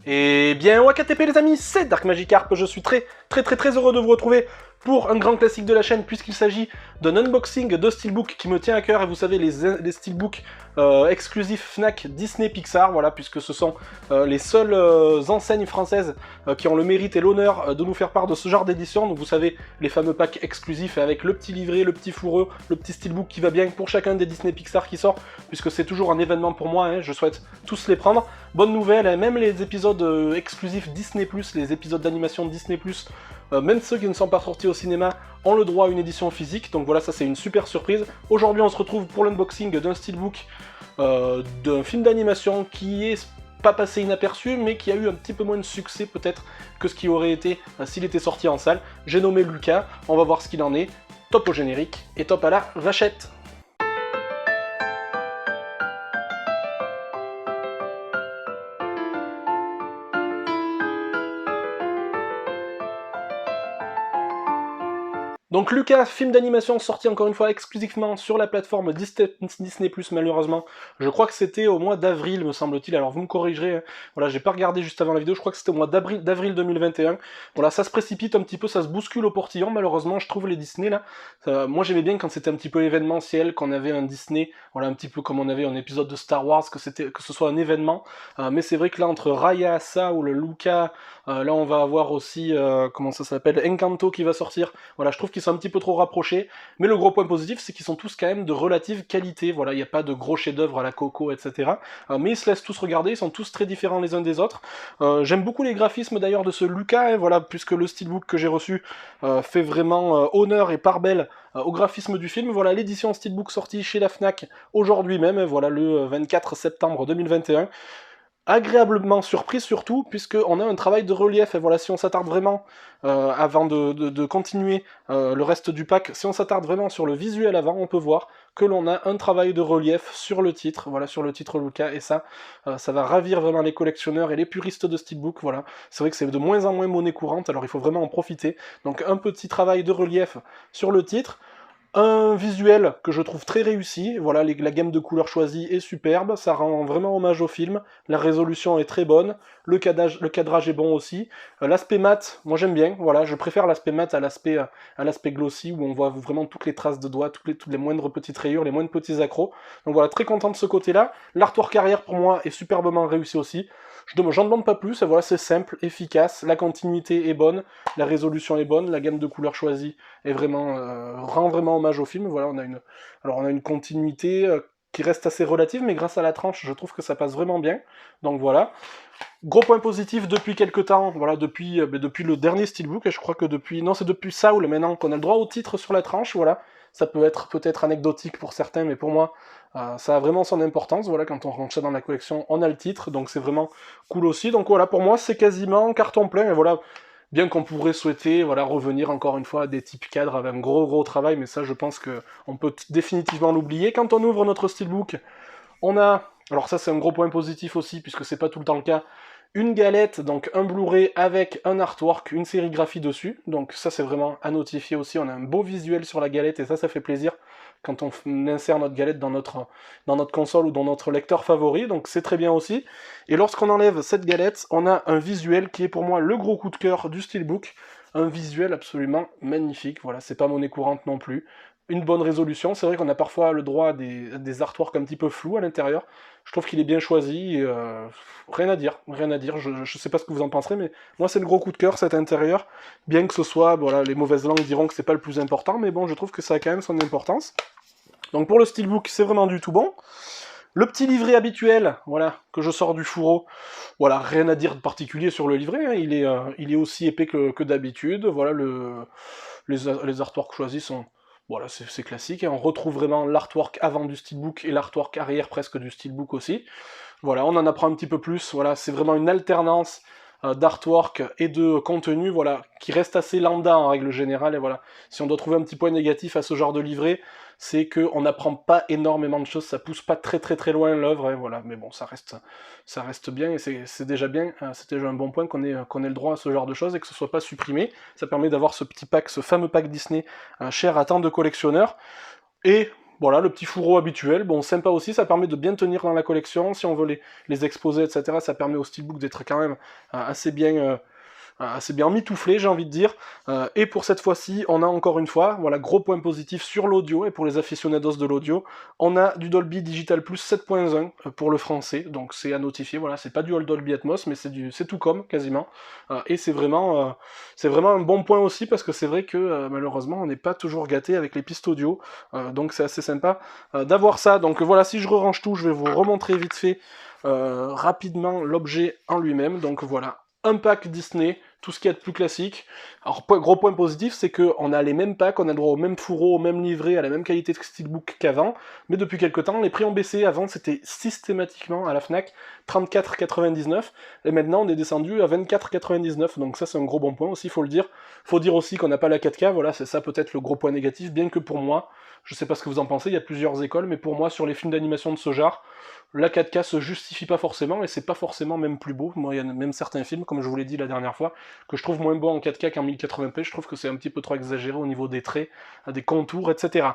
Et bien, WakaTP les amis, c'est Dark Magikarp, je suis très heureux de vous retrouver pour un grand classique de la chaîne, puisqu'il s'agit d'un unboxing de steelbook qui me tient à cœur, et vous savez, les steelbooks exclusifs Fnac, Disney, Pixar, voilà, puisque ce sont les seules enseignes françaises qui ont le mérite et l'honneur de nous faire part de ce genre d'édition. Donc vous savez, les fameux packs exclusifs avec le petit livret, le petit fourreux, le petit steelbook qui va bien pour chacun des Disney Pixar qui sort, puisque c'est toujours un événement pour moi, hein, je souhaite tous les prendre. Bonne nouvelle, hein, même les épisodes exclusifs Disney+, les épisodes d'animation Disney+, même ceux qui ne sont pas sortis au cinéma ont le droit à une édition physique, donc voilà, ça c'est une super surprise. Aujourd'hui on se retrouve pour l'unboxing d'un steelbook d'un film d'animation qui est pas passé inaperçu, mais qui a eu un petit peu moins de succès peut-être que ce qui aurait été s'il était sorti en salle. J'ai nommé Lucas, on va voir ce qu'il en est. Top au générique et top à la vachette. Donc Lucas, film d'animation sorti encore une fois exclusivement sur la plateforme Disney+, malheureusement. Je crois que c'était au mois d'avril, me semble-t-il, alors vous me corrigerez, hein. Voilà, j'ai pas regardé juste avant la vidéo, je crois que c'était au mois d'avril 2021. Voilà, ça se précipite un petit peu, ça se bouscule au portillon, malheureusement, je trouve les Disney là. Moi j'aimais bien quand c'était un petit peu événementiel, qu'on avait un Disney, voilà, un petit peu comme on avait un épisode de Star Wars, que ce soit un événement. Mais c'est vrai que là, entre Raya, Asa ou le Luca, là on va avoir aussi, comment ça s'appelle, Encanto qui va sortir. Voilà, je trouve qu'ils sont un petit peu trop rapprochés, mais le gros point positif, c'est qu'ils sont tous quand même de relative qualité. Voilà, il n'y a pas de gros chefs-d'œuvre à la Coco, etc. Mais ils se laissent tous regarder, ils sont tous très différents les uns des autres. J'aime beaucoup les graphismes d'ailleurs de ce Lucas, hein, voilà, puisque le steelbook que j'ai reçu fait vraiment honneur et part belle au graphisme du film. Voilà, l'édition steelbook sortie chez la Fnac aujourd'hui même, hein, voilà, le 24 septembre 2021. Agréablement surpris surtout, puisqu'on a un travail de relief, et voilà, si on s'attarde vraiment, avant de continuer le reste du pack, si on s'attarde vraiment sur le visuel avant, on peut voir que l'on a un travail de relief sur le titre, voilà, sur le titre Luca, et ça va ravir vraiment les collectionneurs et les puristes de steelbook, voilà. C'est vrai que c'est de moins en moins monnaie courante, alors il faut vraiment en profiter. Donc un petit travail de relief sur le titre, un visuel que je trouve très réussi, voilà, la gamme de couleurs choisie est superbe, ça rend vraiment hommage au film, la résolution est très bonne, le cadrage est bon aussi, l'aspect mat, moi j'aime bien, voilà, je préfère l'aspect mat à l'aspect glossy, où on voit vraiment toutes les traces de doigts, toutes les moindres petites rayures, les moindres petits accros, donc voilà, très content de ce côté-là. L'artwork arrière pour moi est superbement réussi aussi, j'en demande pas plus, voilà, c'est simple, efficace, la continuité est bonne, la résolution est bonne, la gamme de couleurs choisie est vraiment, rend vraiment hommage au film. Voilà, on a une continuité qui reste assez relative, mais grâce à la tranche, je trouve que ça passe vraiment bien. Donc voilà. Gros point positif depuis quelques temps, voilà, depuis le dernier steelbook, et je crois que c'est depuis Saul maintenant qu'on a le droit au titre sur la tranche, voilà. Ça peut être peut-être anecdotique pour certains, mais pour moi, ça a vraiment son importance, voilà, quand on rentre ça dans la collection, on a le titre, donc c'est vraiment cool aussi. Donc voilà, pour moi, c'est quasiment carton plein, et voilà, bien qu'on pourrait souhaiter, voilà, revenir encore une fois à des types cadres avec un gros travail, mais ça, je pense que on peut définitivement l'oublier. Quand on ouvre notre steelbook, on a, alors ça c'est un gros point positif aussi, puisque c'est pas tout le temps le cas, une galette, donc un Blu-ray avec un artwork, une sérigraphie dessus, donc ça c'est vraiment à notifier aussi, on a un beau visuel sur la galette, et ça fait plaisir quand on insère notre galette dans notre console ou dans notre lecteur favori, donc c'est très bien aussi. Et lorsqu'on enlève cette galette, on a un visuel qui est pour moi le gros coup de cœur du steelbook, un visuel absolument magnifique, voilà, c'est pas monnaie courante non plus, une bonne résolution, c'est vrai qu'on a parfois le droit à des artworks un petit peu flous à l'intérieur, je trouve qu'il est bien choisi, et, rien à dire, je sais pas ce que vous en penserez, mais moi c'est le gros coup de cœur cet intérieur, bien que ce soit, voilà, les mauvaises langues diront que c'est pas le plus important, mais bon, je trouve que ça a quand même son importance. Donc pour le steelbook, c'est vraiment du tout bon. Le petit livret habituel, voilà, que je sors du fourreau, voilà, rien à dire de particulier sur le livret, hein, il est aussi épais que d'habitude, voilà, les artworks choisis sont, voilà, c'est classique, hein, on retrouve vraiment l'artwork avant du steelbook et l'artwork arrière presque du steelbook aussi. Voilà, on en apprend un petit peu plus, voilà, c'est vraiment une alternance d'artwork et de contenu, voilà, qui reste assez lambda en règle générale, et voilà, si on doit trouver un petit point négatif à ce genre de livret, c'est qu'on n'apprend pas énormément de choses, ça pousse pas très loin l'œuvre, hein, voilà, mais bon, ça reste bien, et c'est déjà bien, c'est déjà un bon point qu'on ait le droit à ce genre de choses, et que ce soit pas supprimé, ça permet d'avoir ce petit pack, ce fameux pack Disney, cher à tant de collectionneurs, et Voilà, le petit fourreau habituel, bon, sympa aussi, ça permet de bien tenir dans la collection, si on veut les exposer, etc., ça permet au steelbook d'être quand même assez bien mitouflé, j'ai envie de dire. Et pour cette fois-ci, on a encore une fois, voilà, gros point positif sur l'audio, et pour les aficionados de l'audio, on a du Dolby Digital Plus 7.1 pour le français, donc c'est à notifier, voilà, c'est pas du Dolby Atmos, mais c'est tout comme, quasiment. Et c'est vraiment un bon point aussi, parce que c'est vrai que malheureusement, on n'est pas toujours gâté avec les pistes audio, donc c'est assez sympa d'avoir ça. Donc voilà, si je range tout, je vais vous remontrer vite fait rapidement l'objet en lui-même, donc voilà. Un pack Disney, tout ce qu'il y a de plus classique. Alors, gros point positif, c'est qu'on a les mêmes packs, on a le droit au même fourreau, au même livret, à la même qualité de steelbook qu'avant, mais depuis quelques temps, les prix ont baissé. Avant, c'était systématiquement à la Fnac 34,99, et maintenant, on est descendu à 24,99, donc ça, c'est un gros bon point aussi, faut le dire. Faut dire aussi qu'on n'a pas la 4K, voilà, c'est ça peut-être le gros point négatif, bien que pour moi, je sais pas ce que vous en pensez, il y a plusieurs écoles, mais pour moi, sur les films d'animation de ce genre, la 4K se justifie pas forcément, et c'est pas forcément même plus beau. Moi, il y a même certains films, comme je vous l'ai dit la dernière fois, que je trouve moins beau en 4K qu'en 1080p, je trouve que c'est un petit peu trop exagéré au niveau des traits, des contours, etc.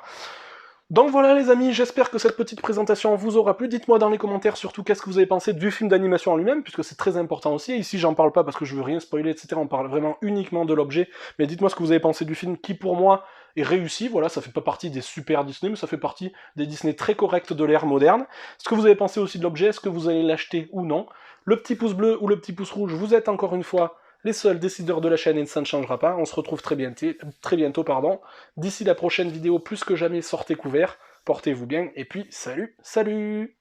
Donc voilà les amis, j'espère que cette petite présentation vous aura plu. Dites-moi dans les commentaires surtout qu'est-ce que vous avez pensé du film d'animation en lui-même, puisque c'est très important aussi. Ici j'en parle pas parce que je veux rien spoiler, etc. On parle vraiment uniquement de l'objet. Mais dites-moi ce que vous avez pensé du film qui pour moi est réussi. Voilà, ça fait pas partie des super Disney, mais ça fait partie des Disney très corrects de l'ère moderne. Ce que vous avez pensé aussi de l'objet, est-ce que vous allez l'acheter ou non? Le petit pouce bleu ou le petit pouce rouge, vous êtes encore une fois les seuls décideurs de la chaîne et ça ne changera pas. On se retrouve très bientôt, pardon. D'ici la prochaine vidéo, plus que jamais, sortez couverts, portez-vous bien, et puis salut, salut!